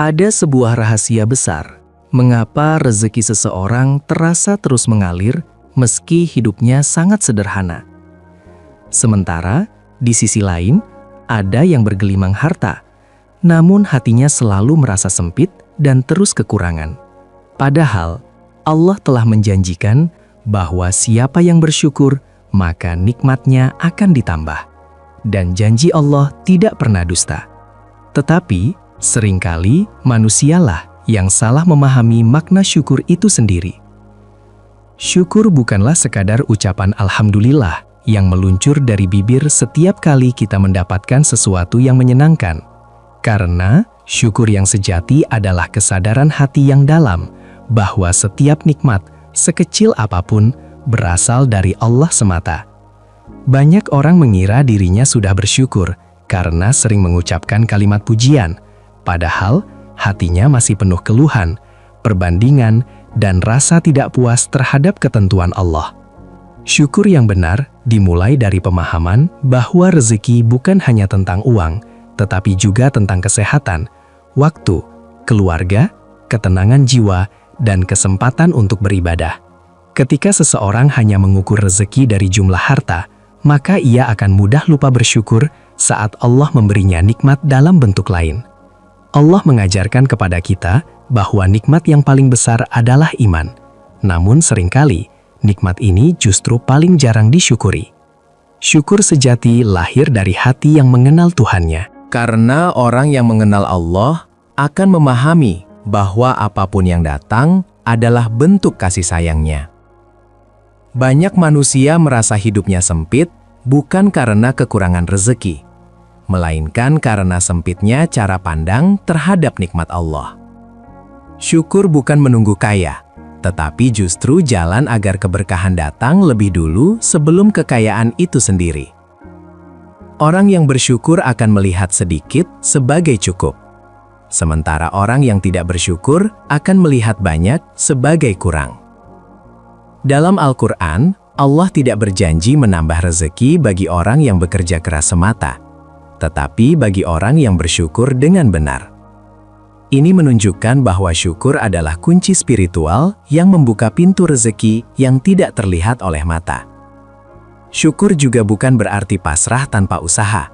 Ada sebuah rahasia besar, mengapa rezeki seseorang terasa terus mengalir meski hidupnya sangat sederhana. Sementara, di sisi lain, ada yang bergelimang harta, namun hatinya selalu merasa sempit dan terus kekurangan. Padahal, Allah telah menjanjikan bahwa siapa yang bersyukur, maka nikmatnya akan ditambah. Dan janji Allah tidak pernah dusta. Tetapi, seringkali manusialah yang salah memahami makna syukur itu sendiri. Syukur bukanlah sekadar ucapan alhamdulillah yang meluncur dari bibir setiap kali kita mendapatkan sesuatu yang menyenangkan. Karena syukur yang sejati adalah kesadaran hati yang dalam bahwa setiap nikmat, sekecil apapun, berasal dari Allah semata. Banyak orang mengira dirinya sudah bersyukur karena sering mengucapkan kalimat pujian, padahal hatinya masih penuh keluhan, perbandingan, dan rasa tidak puas terhadap ketentuan Allah. Syukur yang benar dimulai dari pemahaman bahwa rezeki bukan hanya tentang uang, tetapi juga tentang kesehatan, waktu, keluarga, ketenangan jiwa, dan kesempatan untuk beribadah. Ketika seseorang hanya mengukur rezeki dari jumlah harta, maka ia akan mudah lupa bersyukur saat Allah memberinya nikmat dalam bentuk lain. Allah mengajarkan kepada kita bahwa nikmat yang paling besar adalah iman. Namun seringkali, nikmat ini justru paling jarang disyukuri. Syukur sejati lahir dari hati yang mengenal Tuhannya. Karena orang yang mengenal Allah akan memahami bahwa apapun yang datang adalah bentuk kasih sayangnya. Banyak manusia merasa hidupnya sempit bukan karena kekurangan rezeki, melainkan karena sempitnya cara pandang terhadap nikmat Allah. Syukur bukan menunggu kaya, tetapi justru jalan agar keberkahan datang lebih dulu sebelum kekayaan itu sendiri. Orang yang bersyukur akan melihat sedikit sebagai cukup, sementara orang yang tidak bersyukur akan melihat banyak sebagai kurang. Dalam Al-Quran, Allah tidak berjanji menambah rezeki bagi orang yang bekerja keras semata, tetapi bagi orang yang bersyukur dengan benar. Ini menunjukkan bahwa syukur adalah kunci spiritual yang membuka pintu rezeki yang tidak terlihat oleh mata. Syukur juga bukan berarti pasrah tanpa usaha,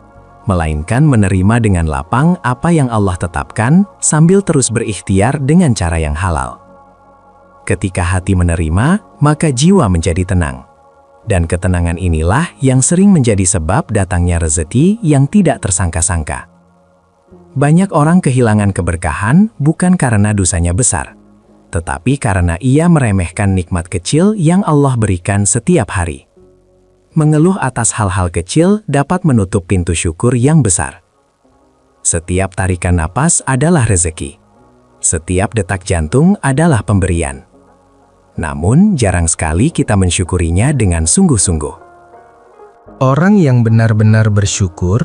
melainkan menerima dengan lapang apa yang Allah tetapkan sambil terus berikhtiar dengan cara yang halal. Ketika hati menerima, maka jiwa menjadi tenang. Dan ketenangan inilah yang sering menjadi sebab datangnya rezeki yang tidak tersangka-sangka. Banyak orang kehilangan keberkahan bukan karena dosanya besar, tetapi karena ia meremehkan nikmat kecil yang Allah berikan setiap hari. Mengeluh atas hal-hal kecil dapat menutup pintu syukur yang besar. Setiap tarikan napas adalah rezeki. Setiap detak jantung adalah pemberian. Namun, jarang sekali kita mensyukurinya dengan sungguh-sungguh. Orang yang benar-benar bersyukur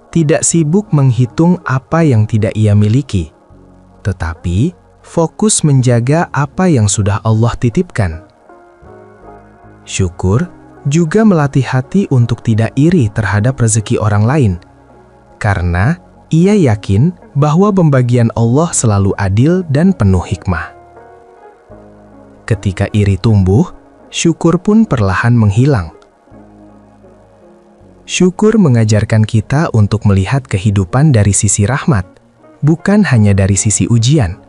tidak sibuk menghitung apa yang tidak ia miliki, tetapi fokus menjaga apa yang sudah Allah titipkan. Syukur juga melatih hati untuk tidak iri terhadap rezeki orang lain, karena ia yakin bahwa pembagian Allah selalu adil dan penuh hikmah. Ketika iri tumbuh, syukur pun perlahan menghilang. Syukur mengajarkan kita untuk melihat kehidupan dari sisi rahmat, bukan hanya dari sisi ujian.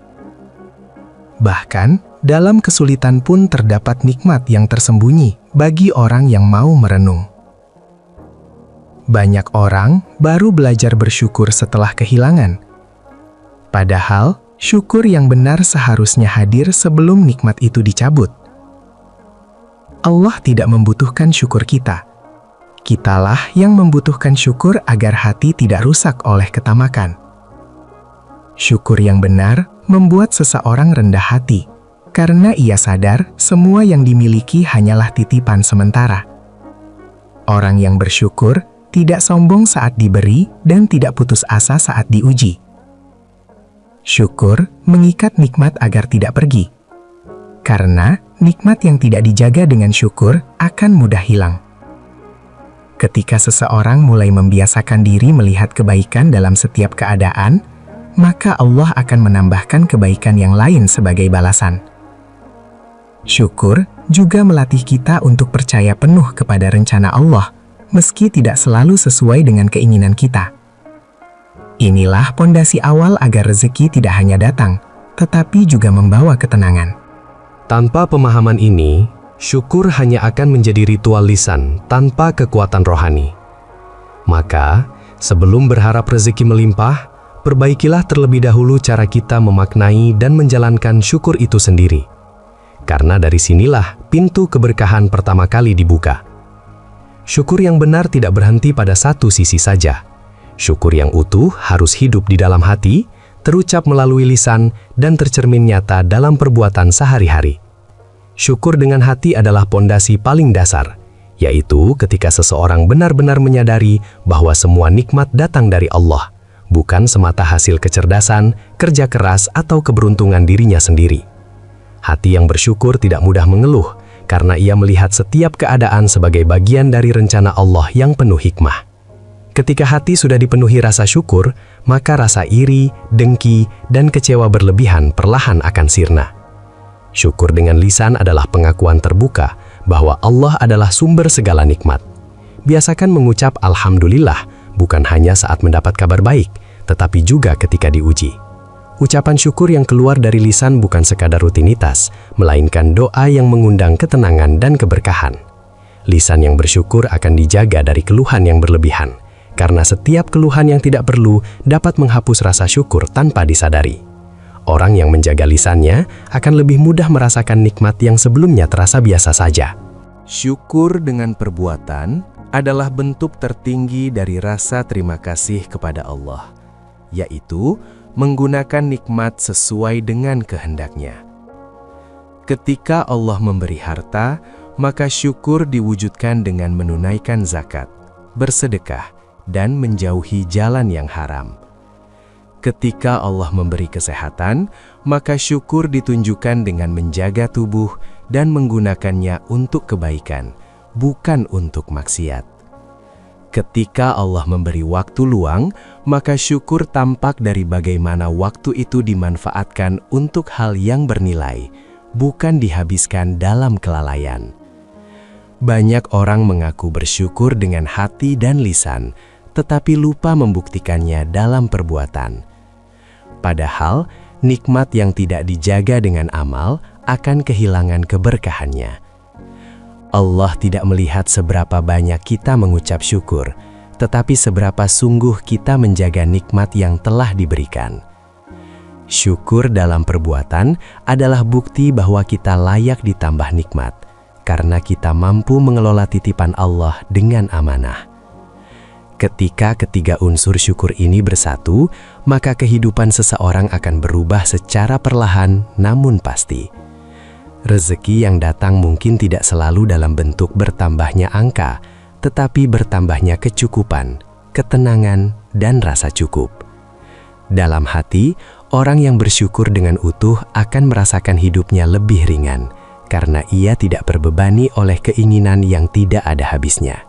Bahkan, dalam kesulitan pun terdapat nikmat yang tersembunyi bagi orang yang mau merenung. Banyak orang baru belajar bersyukur setelah kehilangan. Padahal, syukur yang benar seharusnya hadir sebelum nikmat itu dicabut. Allah tidak membutuhkan syukur kita. Kitalah yang membutuhkan syukur agar hati tidak rusak oleh ketamakan. Syukur yang benar membuat seseorang rendah hati, karena ia sadar semua yang dimiliki hanyalah titipan sementara. Orang yang bersyukur tidak sombong saat diberi dan tidak putus asa saat diuji. Syukur mengikat nikmat agar tidak pergi, karena nikmat yang tidak dijaga dengan syukur akan mudah hilang. Ketika seseorang mulai membiasakan diri melihat kebaikan dalam setiap keadaan, maka Allah akan menambahkan kebaikan yang lain sebagai balasan. Syukur juga melatih kita untuk percaya penuh kepada rencana Allah, meski tidak selalu sesuai dengan keinginan kita. Inilah pondasi awal agar rezeki tidak hanya datang, tetapi juga membawa ketenangan. Tanpa pemahaman ini, syukur hanya akan menjadi ritual lisan tanpa kekuatan rohani. Maka, sebelum berharap rezeki melimpah, perbaikilah terlebih dahulu cara kita memaknai dan menjalankan syukur itu sendiri. Karena dari sinilah pintu keberkahan pertama kali dibuka. Syukur yang benar tidak berhenti pada satu sisi saja. Syukur yang utuh harus hidup di dalam hati, terucap melalui lisan, dan tercermin nyata dalam perbuatan sehari-hari. Syukur dengan hati adalah pondasi paling dasar, yaitu ketika seseorang benar-benar menyadari bahwa semua nikmat datang dari Allah, bukan semata hasil kecerdasan, kerja keras, atau keberuntungan dirinya sendiri. Hati yang bersyukur tidak mudah mengeluh, karena ia melihat setiap keadaan sebagai bagian dari rencana Allah yang penuh hikmah. Ketika hati sudah dipenuhi rasa syukur, maka rasa iri, dengki, dan kecewa berlebihan perlahan akan sirna. Syukur dengan lisan adalah pengakuan terbuka bahwa Allah adalah sumber segala nikmat. Biasakan mengucap Alhamdulillah bukan hanya saat mendapat kabar baik, tetapi juga ketika diuji. Ucapan syukur yang keluar dari lisan bukan sekadar rutinitas, melainkan doa yang mengundang ketenangan dan keberkahan. Lisan yang bersyukur akan dijaga dari keluhan yang berlebihan, karena setiap keluhan yang tidak perlu dapat menghapus rasa syukur tanpa disadari. Orang yang menjaga lisannya akan lebih mudah merasakan nikmat yang sebelumnya terasa biasa saja. Syukur dengan perbuatan adalah bentuk tertinggi dari rasa terima kasih kepada Allah, yaitu menggunakan nikmat sesuai dengan kehendaknya. Ketika Allah memberi harta, maka syukur diwujudkan dengan menunaikan zakat, bersedekah, dan menjauhi jalan yang haram. Ketika Allah memberi kesehatan, maka syukur ditunjukkan dengan menjaga tubuh dan menggunakannya untuk kebaikan, bukan untuk maksiat. Ketika Allah memberi waktu luang, maka syukur tampak dari bagaimana waktu itu dimanfaatkan untuk hal yang bernilai, bukan dihabiskan dalam kelalaian. Banyak orang mengaku bersyukur dengan hati dan lisan, tetapi lupa membuktikannya dalam perbuatan. Padahal, nikmat yang tidak dijaga dengan amal akan kehilangan keberkahannya. Allah tidak melihat seberapa banyak kita mengucap syukur, tetapi seberapa sungguh kita menjaga nikmat yang telah diberikan. Syukur dalam perbuatan adalah bukti bahwa kita layak ditambah nikmat, karena kita mampu mengelola titipan Allah dengan amanah. Ketika ketiga unsur syukur ini bersatu, maka kehidupan seseorang akan berubah secara perlahan namun pasti. Rezeki yang datang mungkin tidak selalu dalam bentuk bertambahnya angka, tetapi bertambahnya kecukupan, ketenangan, dan rasa cukup. Dalam hati, orang yang bersyukur dengan utuh akan merasakan hidupnya lebih ringan, karena ia tidak terbebani oleh keinginan yang tidak ada habisnya.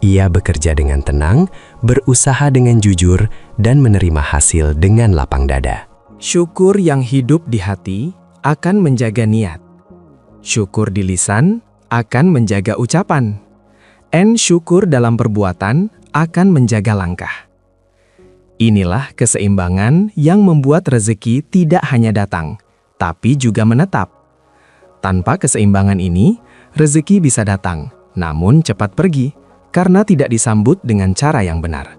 Ia bekerja dengan tenang, berusaha dengan jujur, dan menerima hasil dengan lapang dada. Syukur yang hidup di hati akan menjaga niat. Syukur di lisan akan menjaga ucapan. Syukur dalam perbuatan akan menjaga langkah. Inilah keseimbangan yang membuat rezeki tidak hanya datang, tapi juga menetap. Tanpa keseimbangan ini, rezeki bisa datang, namun cepat pergi, karena tidak disambut dengan cara yang benar.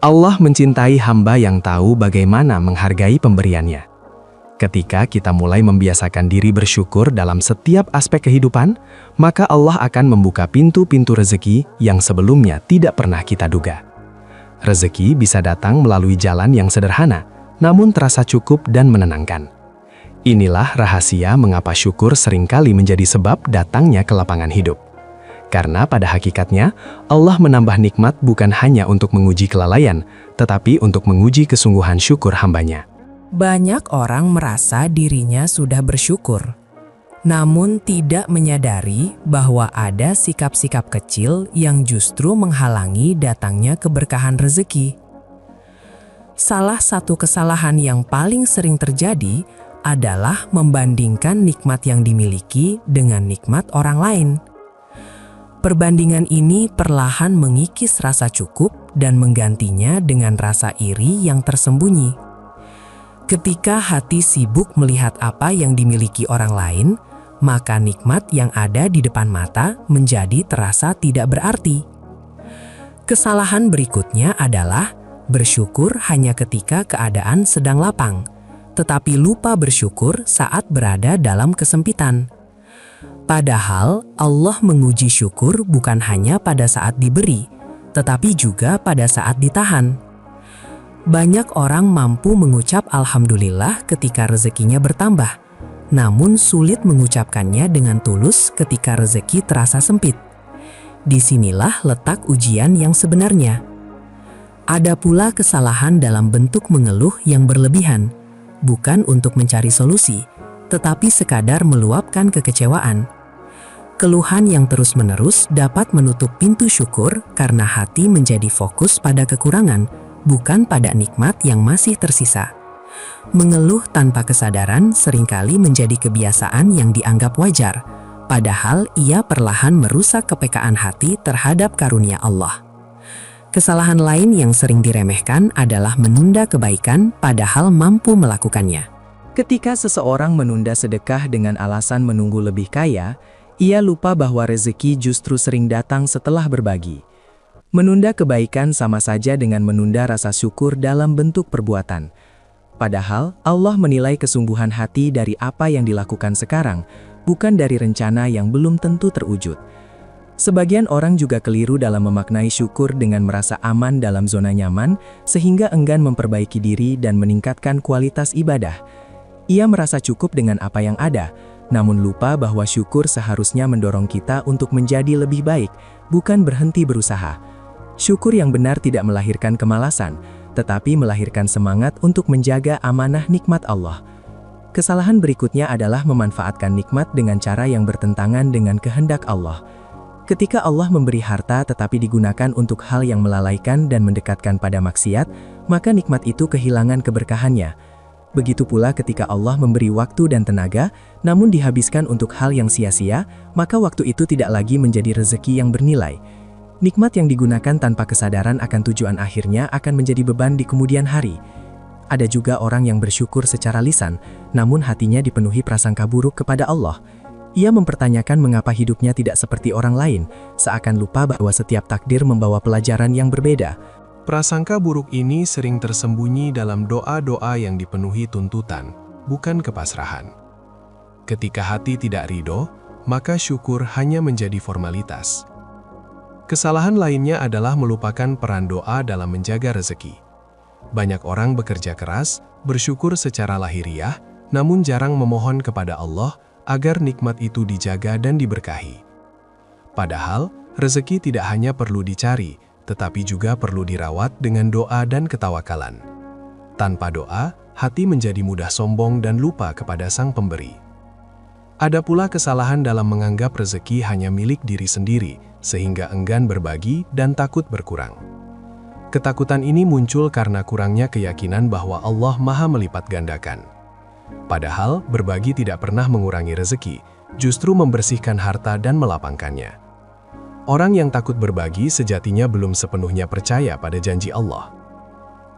Allah mencintai hamba yang tahu bagaimana menghargai pemberiannya. Ketika kita mulai membiasakan diri bersyukur dalam setiap aspek kehidupan, maka Allah akan membuka pintu-pintu rezeki yang sebelumnya tidak pernah kita duga. Rezeki bisa datang melalui jalan yang sederhana, namun terasa cukup dan menenangkan. Inilah rahasia mengapa syukur seringkali menjadi sebab datangnya kelapangan hidup. Karena pada hakikatnya, Allah menambah nikmat bukan hanya untuk menguji kelalaian, tetapi untuk menguji kesungguhan syukur hambanya. Banyak orang merasa dirinya sudah bersyukur, namun tidak menyadari bahwa ada sikap-sikap kecil yang justru menghalangi datangnya keberkahan rezeki. Salah satu kesalahan yang paling sering terjadi adalah membandingkan nikmat yang dimiliki dengan nikmat orang lain. Perbandingan ini perlahan mengikis rasa cukup dan menggantinya dengan rasa iri yang tersembunyi. Ketika hati sibuk melihat apa yang dimiliki orang lain, maka nikmat yang ada di depan mata menjadi terasa tidak berarti. Kesalahan berikutnya adalah bersyukur hanya ketika keadaan sedang lapang, tetapi lupa bersyukur saat berada dalam kesempitan. Padahal Allah menguji syukur bukan hanya pada saat diberi, tetapi juga pada saat ditahan. Banyak orang mampu mengucap alhamdulillah ketika rezekinya bertambah, namun sulit mengucapkannya dengan tulus ketika rezeki terasa sempit. Disinilah letak ujian yang sebenarnya. Ada pula kesalahan dalam bentuk mengeluh yang berlebihan, bukan untuk mencari solusi, tetapi sekadar meluapkan kekecewaan. Keluhan yang terus-menerus dapat menutup pintu syukur karena hati menjadi fokus pada kekurangan, bukan pada nikmat yang masih tersisa. Mengeluh tanpa kesadaran seringkali menjadi kebiasaan yang dianggap wajar, padahal ia perlahan merusak kepekaan hati terhadap karunia Allah. Kesalahan lain yang sering diremehkan adalah menunda kebaikan padahal mampu melakukannya. Ketika seseorang menunda sedekah dengan alasan menunggu lebih kaya, ia lupa bahwa rezeki justru sering datang setelah berbagi. Menunda kebaikan sama saja dengan menunda rasa syukur dalam bentuk perbuatan. Padahal Allah menilai kesungguhan hati dari apa yang dilakukan sekarang, bukan dari rencana yang belum tentu terwujud. Sebagian orang juga keliru dalam memaknai syukur dengan merasa aman dalam zona nyaman, sehingga enggan memperbaiki diri dan meningkatkan kualitas ibadah. Ia merasa cukup dengan apa yang ada, namun lupa bahwa syukur seharusnya mendorong kita untuk menjadi lebih baik, bukan berhenti berusaha. Syukur yang benar tidak melahirkan kemalasan, tetapi melahirkan semangat untuk menjaga amanah nikmat Allah. Kesalahan berikutnya adalah memanfaatkan nikmat dengan cara yang bertentangan dengan kehendak Allah. Ketika Allah memberi harta tetapi digunakan untuk hal yang melalaikan dan mendekatkan pada maksiat, maka nikmat itu kehilangan keberkahannya. Begitu pula ketika Allah memberi waktu dan tenaga, namun dihabiskan untuk hal yang sia-sia, maka waktu itu tidak lagi menjadi rezeki yang bernilai. Nikmat yang digunakan tanpa kesadaran akan tujuan akhirnya akan menjadi beban di kemudian hari. Ada juga orang yang bersyukur secara lisan, namun hatinya dipenuhi prasangka buruk kepada Allah. Ia mempertanyakan mengapa hidupnya tidak seperti orang lain, seakan lupa bahwa setiap takdir membawa pelajaran yang berbeda. Prasangka buruk ini sering tersembunyi dalam doa-doa yang dipenuhi tuntutan, bukan kepasrahan. Ketika hati tidak ridho, maka syukur hanya menjadi formalitas. Kesalahan lainnya adalah melupakan peran doa dalam menjaga rezeki. Banyak orang bekerja keras, bersyukur secara lahiriah, namun jarang memohon kepada Allah agar nikmat itu dijaga dan diberkahi. Padahal, rezeki tidak hanya perlu dicari, tetapi juga perlu dirawat dengan doa dan ketawakalan. Tanpa doa, hati menjadi mudah sombong dan lupa kepada Sang Pemberi. Ada pula kesalahan dalam menganggap rezeki hanya milik diri sendiri, sehingga enggan berbagi dan takut berkurang. Ketakutan ini muncul karena kurangnya keyakinan bahwa Allah Maha melipat gandakan. Padahal, berbagi tidak pernah mengurangi rezeki, justru membersihkan harta dan melapangkannya. Orang yang takut berbagi sejatinya belum sepenuhnya percaya pada janji Allah.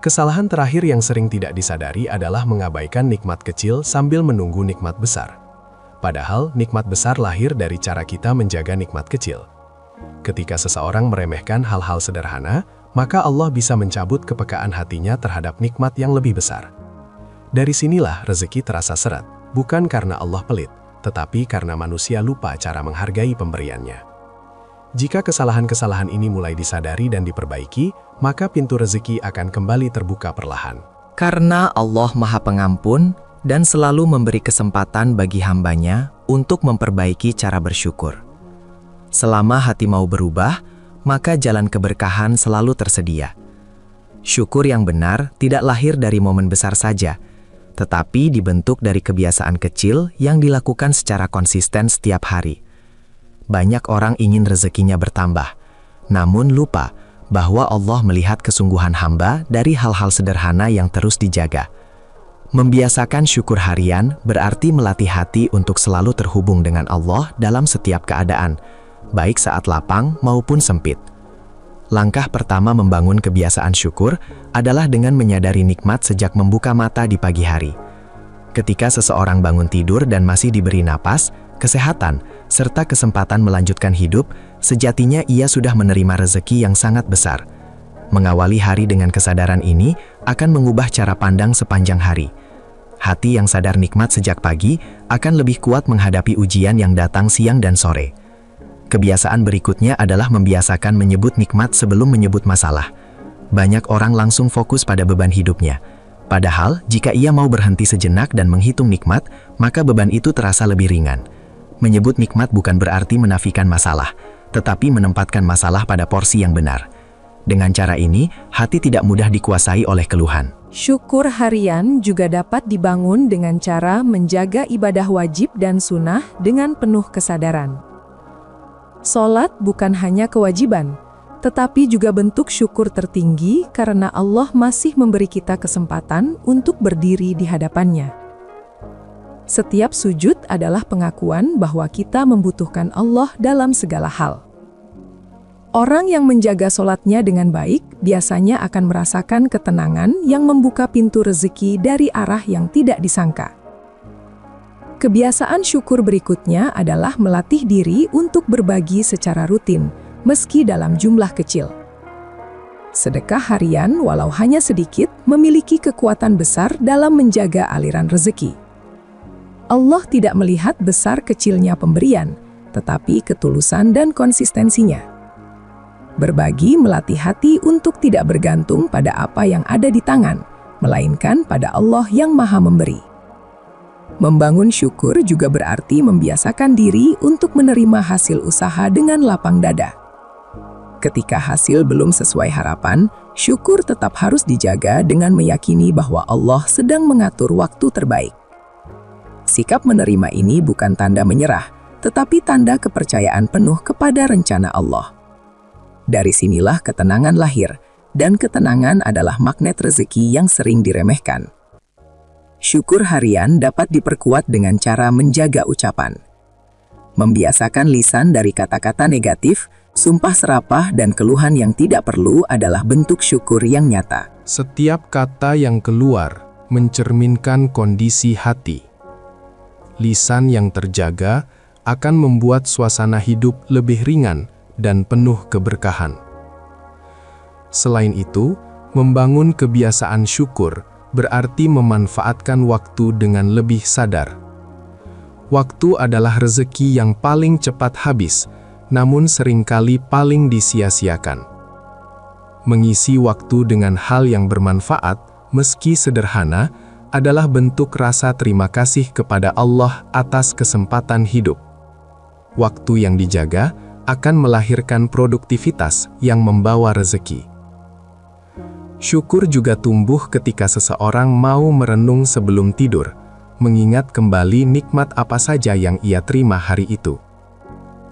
Kesalahan terakhir yang sering tidak disadari adalah mengabaikan nikmat kecil sambil menunggu nikmat besar. Padahal, nikmat besar lahir dari cara kita menjaga nikmat kecil. Ketika seseorang meremehkan hal-hal sederhana, maka Allah bisa mencabut kepekaan hatinya terhadap nikmat yang lebih besar. Dari sinilah rezeki terasa seret, bukan karena Allah pelit, tetapi karena manusia lupa cara menghargai pemberiannya. Jika kesalahan-kesalahan ini mulai disadari dan diperbaiki, maka pintu rezeki akan kembali terbuka perlahan. Karena Allah Maha Pengampun dan selalu memberi kesempatan bagi hambanya untuk memperbaiki cara bersyukur. Selama hati mau berubah, maka jalan keberkahan selalu tersedia. Syukur yang benar tidak lahir dari momen besar saja, tetapi dibentuk dari kebiasaan kecil yang dilakukan secara konsisten setiap hari. Banyak orang ingin rezekinya bertambah, namun lupa bahwa Allah melihat kesungguhan hamba dari hal-hal sederhana yang terus dijaga. Membiasakan syukur harian berarti melatih hati untuk selalu terhubung dengan Allah dalam setiap keadaan, baik saat lapang maupun sempit. Langkah pertama membangun kebiasaan syukur adalah dengan menyadari nikmat sejak membuka mata di pagi hari. Ketika seseorang bangun tidur dan masih diberi napas, kesehatan, serta kesempatan melanjutkan hidup, sejatinya ia sudah menerima rezeki yang sangat besar. Mengawali hari dengan kesadaran ini akan mengubah cara pandang sepanjang hari. Hati yang sadar nikmat sejak pagi akan lebih kuat menghadapi ujian yang datang siang dan sore. Kebiasaan berikutnya adalah membiasakan menyebut nikmat sebelum menyebut masalah. Banyak orang langsung fokus pada beban hidupnya. Padahal, jika ia mau berhenti sejenak dan menghitung nikmat, maka beban itu terasa lebih ringan. Menyebut nikmat bukan berarti menafikan masalah, tetapi menempatkan masalah pada porsi yang benar. Dengan cara ini, hati tidak mudah dikuasai oleh keluhan. Syukur harian juga dapat dibangun dengan cara menjaga ibadah wajib dan sunnah dengan penuh kesadaran. Salat bukan hanya kewajiban, tetapi juga bentuk syukur tertinggi karena Allah masih memberi kita kesempatan untuk berdiri di hadapannya. Setiap sujud adalah pengakuan bahwa kita membutuhkan Allah dalam segala hal. Orang yang menjaga sholatnya dengan baik biasanya akan merasakan ketenangan yang membuka pintu rezeki dari arah yang tidak disangka. Kebiasaan syukur berikutnya adalah melatih diri untuk berbagi secara rutin, meski dalam jumlah kecil. Sedekah harian, walau hanya sedikit, memiliki kekuatan besar dalam menjaga aliran rezeki. Allah tidak melihat besar kecilnya pemberian, tetapi ketulusan dan konsistensinya. Berbagi melatih hati untuk tidak bergantung pada apa yang ada di tangan, melainkan pada Allah yang Maha Memberi. Membangun syukur juga berarti membiasakan diri untuk menerima hasil usaha dengan lapang dada. Ketika hasil belum sesuai harapan, syukur tetap harus dijaga dengan meyakini bahwa Allah sedang mengatur waktu terbaik. Sikap menerima ini bukan tanda menyerah, tetapi tanda kepercayaan penuh kepada rencana Allah. Dari sinilah ketenangan lahir, dan ketenangan adalah magnet rezeki yang sering diremehkan. Syukur harian dapat diperkuat dengan cara menjaga ucapan. Membiasakan lisan dari kata-kata negatif, sumpah serapah, dan keluhan yang tidak perlu adalah bentuk syukur yang nyata. Setiap kata yang keluar mencerminkan kondisi hati. Lisan yang terjaga akan membuat suasana hidup lebih ringan dan penuh keberkahan. Selain itu, membangun kebiasaan syukur berarti memanfaatkan waktu dengan lebih sadar. Waktu adalah rezeki yang paling cepat habis, namun seringkali paling disia-siakan. Mengisi waktu dengan hal yang bermanfaat, meski sederhana, adalah bentuk rasa terima kasih kepada Allah atas kesempatan hidup. Waktu yang dijaga akan melahirkan produktivitas yang membawa rezeki. Syukur juga tumbuh ketika seseorang mau merenung sebelum tidur, mengingat kembali nikmat apa saja yang ia terima hari itu.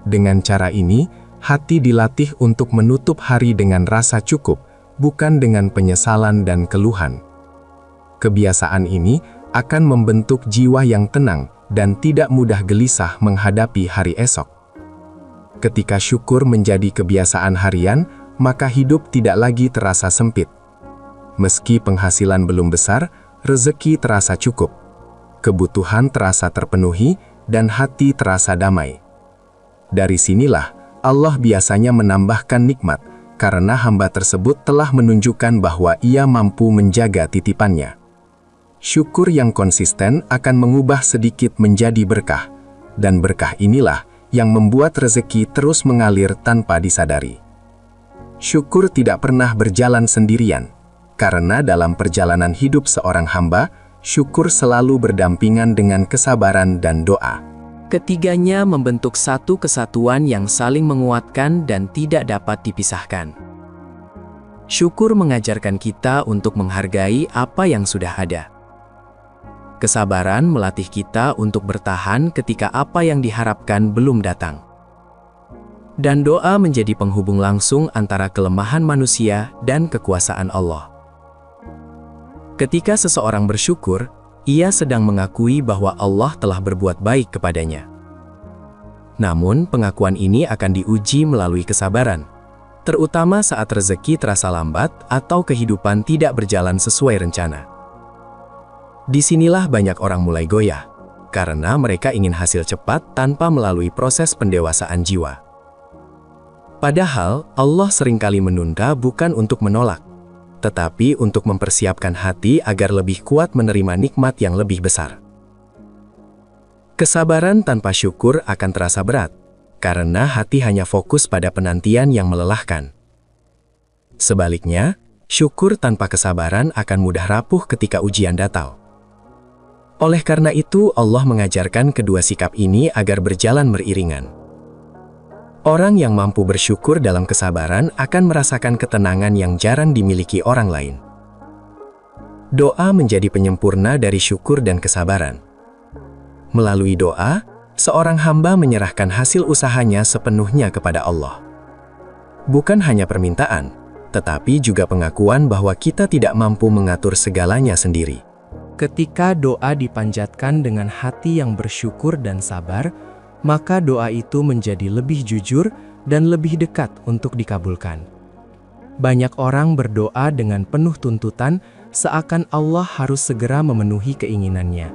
Dengan cara ini, hati dilatih untuk menutup hari dengan rasa cukup, bukan dengan penyesalan dan keluhan. Kebiasaan ini akan membentuk jiwa yang tenang dan tidak mudah gelisah menghadapi hari esok. Ketika syukur menjadi kebiasaan harian, maka hidup tidak lagi terasa sempit. Meski penghasilan belum besar, rezeki terasa cukup. Kebutuhan terasa terpenuhi, dan hati terasa damai. Dari sinilah Allah biasanya menambahkan nikmat, karena hamba tersebut telah menunjukkan bahwa ia mampu menjaga titipannya. Syukur yang konsisten akan mengubah sedikit menjadi berkah, dan berkah inilah yang membuat rezeki terus mengalir tanpa disadari. Syukur tidak pernah berjalan sendirian, karena dalam perjalanan hidup seorang hamba, syukur selalu berdampingan dengan kesabaran dan doa. Ketiganya membentuk satu kesatuan yang saling menguatkan dan tidak dapat dipisahkan. Syukur mengajarkan kita untuk menghargai apa yang sudah ada. Kesabaran melatih kita untuk bertahan ketika apa yang diharapkan belum datang. Dan doa menjadi penghubung langsung antara kelemahan manusia dan kekuasaan Allah. Ketika seseorang bersyukur, ia sedang mengakui bahwa Allah telah berbuat baik kepadanya. Namun, pengakuan ini akan diuji melalui kesabaran, terutama saat rezeki terasa lambat atau kehidupan tidak berjalan sesuai rencana. Disinilah banyak orang mulai goyah, karena mereka ingin hasil cepat tanpa melalui proses pendewasaan jiwa. Padahal, Allah seringkali menunda bukan untuk menolak, tetapi untuk mempersiapkan hati agar lebih kuat menerima nikmat yang lebih besar. Kesabaran tanpa syukur akan terasa berat, karena hati hanya fokus pada penantian yang melelahkan. Sebaliknya, syukur tanpa kesabaran akan mudah rapuh ketika ujian datang. Oleh karena itu, Allah mengajarkan kedua sikap ini agar berjalan beriringan. Orang yang mampu bersyukur dalam kesabaran akan merasakan ketenangan yang jarang dimiliki orang lain. Doa menjadi penyempurna dari syukur dan kesabaran. Melalui doa, seorang hamba menyerahkan hasil usahanya sepenuhnya kepada Allah. Bukan hanya permintaan, tetapi juga pengakuan bahwa kita tidak mampu mengatur segalanya sendiri. Ketika doa dipanjatkan dengan hati yang bersyukur dan sabar, maka doa itu menjadi lebih jujur dan lebih dekat untuk dikabulkan. Banyak orang berdoa dengan penuh tuntutan seakan Allah harus segera memenuhi keinginannya.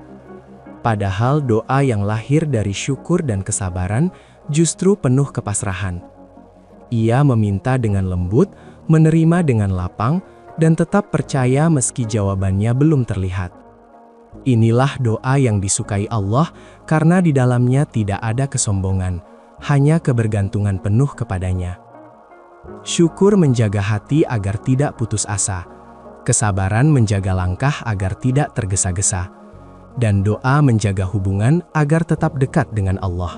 Padahal doa yang lahir dari syukur dan kesabaran justru penuh kepasrahan. Ia meminta dengan lembut, menerima dengan lapang, dan tetap percaya meski jawabannya belum terlihat. Inilah doa yang disukai Allah karena di dalamnya tidak ada kesombongan, hanya kebergantungan penuh kepadanya. Syukur menjaga hati agar tidak putus asa, kesabaran menjaga langkah agar tidak tergesa-gesa, dan doa menjaga hubungan agar tetap dekat dengan Allah.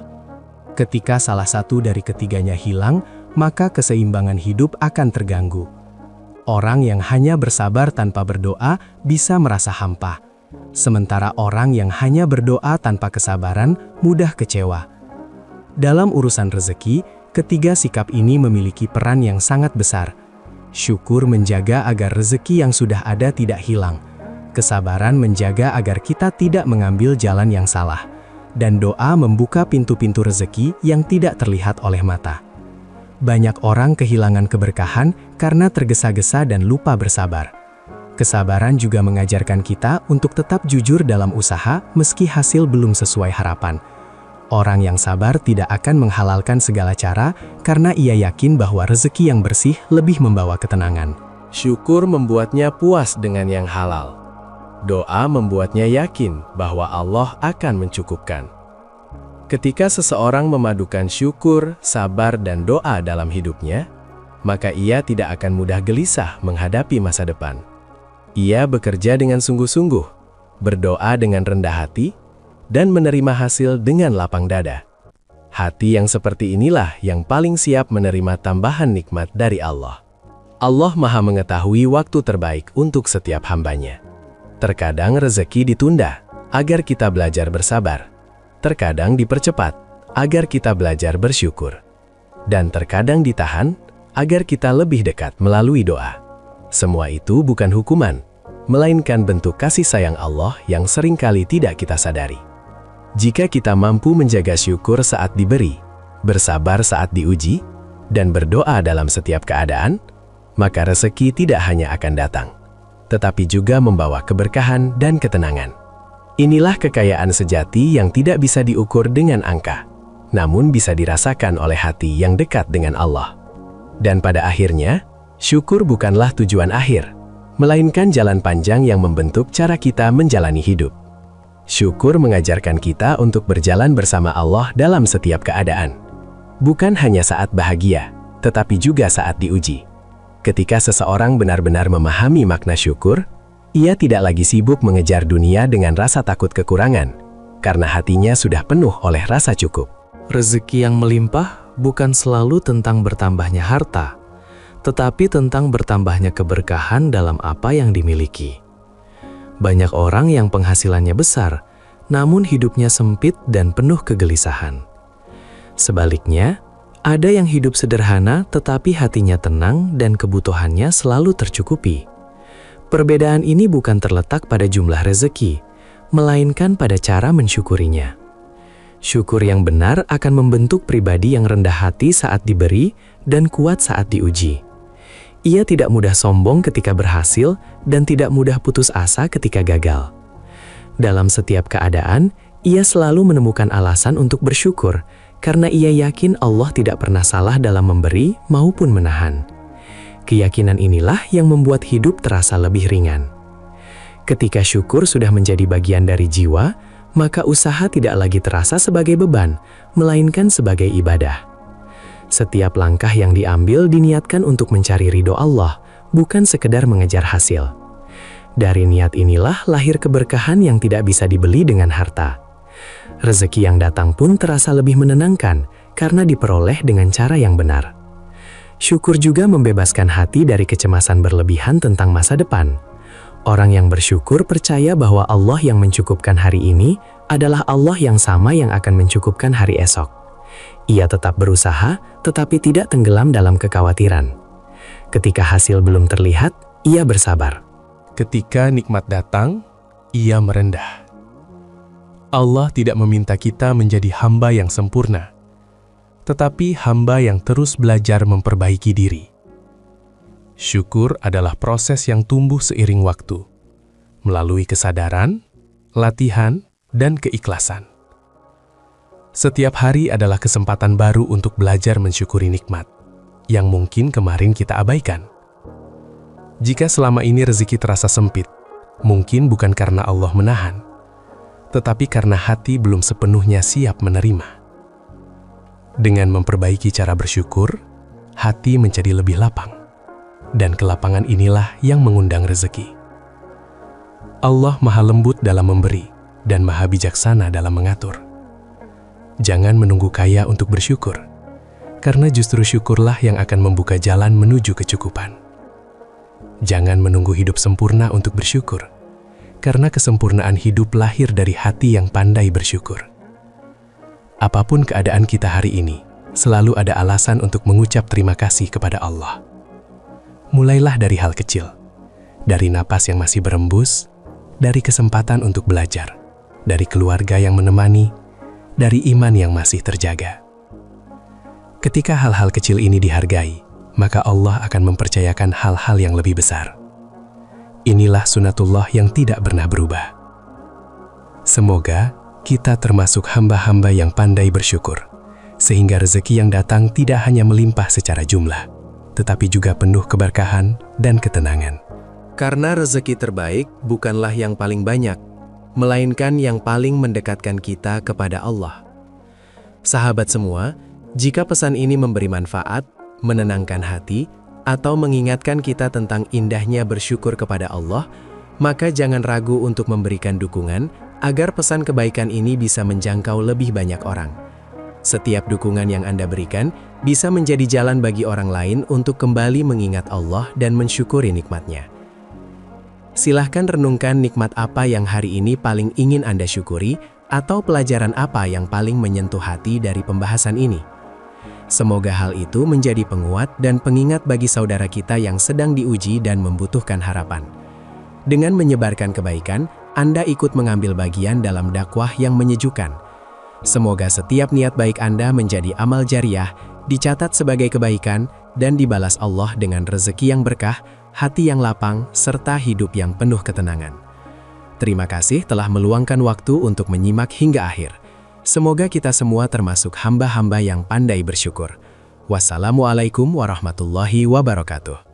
Ketika salah satu dari ketiganya hilang, maka keseimbangan hidup akan terganggu. Orang yang hanya bersabar tanpa berdoa bisa merasa hampa. Sementara orang yang hanya berdoa tanpa kesabaran mudah kecewa. Dalam urusan rezeki, ketiga sikap ini memiliki peran yang sangat besar. Syukur menjaga agar rezeki yang sudah ada tidak hilang. Kesabaran menjaga agar kita tidak mengambil jalan yang salah. Dan doa membuka pintu-pintu rezeki yang tidak terlihat oleh mata. Banyak orang kehilangan keberkahan karena tergesa-gesa dan lupa bersabar. Kesabaran juga mengajarkan kita untuk tetap jujur dalam usaha meski hasil belum sesuai harapan. Orang yang sabar tidak akan menghalalkan segala cara karena ia yakin bahwa rezeki yang bersih lebih membawa ketenangan. Syukur membuatnya puas dengan yang halal. Doa membuatnya yakin bahwa Allah akan mencukupkan. Ketika seseorang memadukan syukur, sabar, dan doa dalam hidupnya, maka ia tidak akan mudah gelisah menghadapi masa depan. Ia bekerja dengan sungguh-sungguh, berdoa dengan rendah hati, dan menerima hasil dengan lapang dada. Hati yang seperti inilah yang paling siap menerima tambahan nikmat dari Allah. Allah Maha mengetahui waktu terbaik untuk setiap hambanya. Terkadang rezeki ditunda agar kita belajar bersabar. Terkadang dipercepat agar kita belajar bersyukur. Dan terkadang ditahan agar kita lebih dekat melalui doa. Semua itu bukan hukuman, melainkan bentuk kasih sayang Allah yang seringkali tidak kita sadari. Jika kita mampu menjaga syukur saat diberi, bersabar saat diuji, dan berdoa dalam setiap keadaan, maka rezeki tidak hanya akan datang, tetapi juga membawa keberkahan dan ketenangan. Inilah kekayaan sejati yang tidak bisa diukur dengan angka, namun bisa dirasakan oleh hati yang dekat dengan Allah. Dan pada akhirnya, syukur bukanlah tujuan akhir, melainkan jalan panjang yang membentuk cara kita menjalani hidup. Syukur mengajarkan kita untuk berjalan bersama Allah dalam setiap keadaan. Bukan hanya saat bahagia, tetapi juga saat diuji. Ketika seseorang benar-benar memahami makna syukur, ia tidak lagi sibuk mengejar dunia dengan rasa takut kekurangan, karena hatinya sudah penuh oleh rasa cukup. Rezeki yang melimpah bukan selalu tentang bertambahnya harta, tetapi tentang bertambahnya keberkahan dalam apa yang dimiliki. Banyak orang yang penghasilannya besar, namun hidupnya sempit dan penuh kegelisahan. Sebaliknya, Ada yang hidup sederhana tetapi hatinya tenang dan kebutuhannya selalu tercukupi. Perbedaan ini bukan terletak pada jumlah rezeki, melainkan pada cara mensyukurinya. Syukur yang benar akan membentuk pribadi yang rendah hati saat diberi dan kuat saat diuji. Ia tidak mudah sombong ketika berhasil dan tidak mudah putus asa ketika gagal. Dalam setiap keadaan, ia selalu menemukan alasan untuk bersyukur karena ia yakin Allah tidak pernah salah dalam memberi maupun menahan. Keyakinan inilah yang membuat hidup terasa lebih ringan. Ketika syukur sudah menjadi bagian dari jiwa, maka usaha tidak lagi terasa sebagai beban, melainkan sebagai ibadah. Setiap langkah yang diambil diniatkan untuk mencari ridho Allah, bukan sekedar mengejar hasil. Dari niat inilah lahir keberkahan yang tidak bisa dibeli dengan harta. Rezeki yang datang pun terasa lebih menenangkan karena diperoleh dengan cara yang benar. Syukur juga membebaskan hati dari kecemasan berlebihan tentang masa depan. Orang yang bersyukur percaya bahwa Allah yang mencukupkan hari ini adalah Allah yang sama yang akan mencukupkan hari esok. Ia tetap berusaha, tetapi tidak tenggelam dalam kekhawatiran. Ketika hasil belum terlihat, ia bersabar. Ketika nikmat datang, ia merendah. Allah tidak meminta kita menjadi hamba yang sempurna, tetapi hamba yang terus belajar memperbaiki diri. Syukur adalah proses yang tumbuh seiring waktu, melalui kesadaran, latihan, dan keikhlasan. Setiap hari adalah kesempatan baru untuk belajar mensyukuri nikmat, yang mungkin kemarin kita abaikan. Jika selama ini rezeki terasa sempit, mungkin bukan karena Allah menahan, tetapi karena hati belum sepenuhnya siap menerima. Dengan memperbaiki cara bersyukur, hati menjadi lebih lapang. Dan kelapangan inilah yang mengundang rezeki. Allah maha lembut dalam memberi dan maha bijaksana dalam mengatur. Jangan menunggu kaya untuk bersyukur, karena justru syukurlah yang akan membuka jalan menuju kecukupan. Jangan menunggu hidup sempurna untuk bersyukur, karena kesempurnaan hidup lahir dari hati yang pandai bersyukur. Apapun keadaan kita hari ini, selalu ada alasan untuk mengucap terima kasih kepada Allah. Mulailah dari hal kecil, dari napas yang masih berembus, dari kesempatan untuk belajar, dari keluarga yang menemani, dari iman yang masih terjaga. Ketika hal-hal kecil ini dihargai, maka Allah akan mempercayakan hal-hal yang lebih besar. Inilah sunatullah yang tidak pernah berubah. Semoga kita termasuk hamba-hamba yang pandai bersyukur, sehingga rezeki yang datang tidak hanya melimpah secara jumlah, tetapi juga penuh keberkahan dan ketenangan. Karena rezeki terbaik bukanlah yang paling banyak, melainkan yang paling mendekatkan kita kepada Allah. Sahabat semua, jika pesan ini memberi manfaat, menenangkan hati, atau mengingatkan kita tentang indahnya bersyukur kepada Allah, maka jangan ragu untuk memberikan dukungan agar pesan kebaikan ini bisa menjangkau lebih banyak orang. Setiap dukungan yang Anda berikan bisa menjadi jalan bagi orang lain untuk kembali mengingat Allah dan mensyukuri nikmat-Nya. Silahkan renungkan nikmat apa yang hari ini paling ingin Anda syukuri, atau pelajaran apa yang paling menyentuh hati dari pembahasan ini. Semoga hal itu menjadi penguat dan pengingat bagi saudara kita yang sedang diuji dan membutuhkan harapan. Dengan menyebarkan kebaikan, Anda ikut mengambil bagian dalam dakwah yang menyejukkan. Semoga setiap niat baik Anda menjadi amal jariah, dicatat sebagai kebaikan, dan dibalas Allah dengan rezeki yang berkah, hati yang lapang, serta hidup yang penuh ketenangan. Terima kasih telah meluangkan waktu untuk menyimak hingga akhir. Semoga kita semua termasuk hamba-hamba yang pandai bersyukur. Wassalamualaikum warahmatullahi wabarakatuh.